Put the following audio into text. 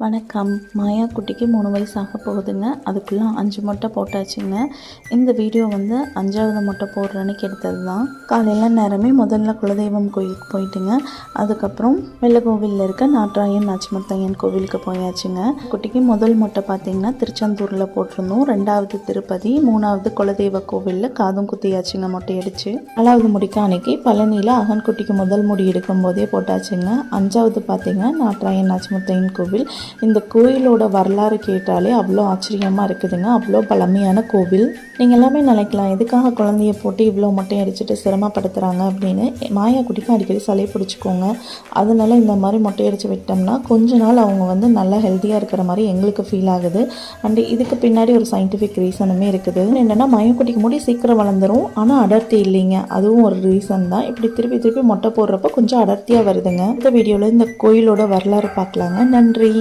வணக்கம். மாயா குட்டிக்கு 3 வயசு ஆக போகுதுங்க. அதுக்குள்ளே 5 மொட்டை போட்டாச்சுங்க. இந்த வீடியோ வந்து 5வது மொட்டை போடுற அன்னைக்கு எடுத்தது தான். காலையில் நேரமே முதல்ல குலதெய்வம் கோயிலுக்கு போயிட்டுங்க. அதுக்கப்புறம் வெள்ளக்கோவிலில் இருக்க நாட்ராயன் நாச்சிமுத்தையன் கோவிலுக்கு போயாச்சுங்க. குட்டிக்கு முதல் மொட்டை பார்த்திங்கன்னா திருச்செந்தூரில் போட்டிருந்தோம். 2வது திருப்பதி, 3வது குலதெய்வ கோவிலில் காதும் குத்தியாச்சுங்க மொட்டை அடித்து. 4வது முடிக்க அன்னைக்கு பழனியில் அகன் குட்டிக்கு முதல் முடி எடுக்கும் போதே போட்டாச்சுங்க. 5வது பார்த்திங்கன்னா நாட்ராயன் நாச்சிமுத்தையன் கோவில். இந்த கோயிலோட வரலாறு கேட்டாலே அவ்வளோ ஆச்சரியமாக இருக்குதுங்க. அவ்வளோ பழமையான கோவில். நீங்கள் எல்லாமே நினைக்கலாம், எதுக்காக குழந்தைய போட்டு இவ்வளோ மொட்டை அடிச்சுட்டு சிரமப்படுத்துகிறாங்க அப்படின்னு. மாயா குட்டிக்கும் அடிக்கடி சளி பிடிச்சிக்கோங்க. அதனால இந்த மாதிரி மொட்டை அடித்து விட்டோம்னா கொஞ்ச நாள் அவங்க வந்து நல்லா ஹெல்த்தியாக இருக்கிற மாதிரி எங்களுக்கு ஃபீல் ஆகுது. அண்ட் இதுக்கு பின்னாடி ஒரு சயின்டிஃபிக் ரீசனுமே இருக்குது. என்னென்னா மாயா குட்டிக்கு முடி சீக்கிரம் வளர்ந்துடும், ஆனால் அடர்த்தி இல்லைங்க. அதுவும் ஒரு ரீசன் தான். இப்படி திருப்பி திருப்பி மொட்டை போடுறப்ப கொஞ்சம் அடர்த்தியாக வருதுங்க. இந்த வீடியோவில் இந்த கோயிலோட வரலாறு பார்க்கலாங்க. நன்றி.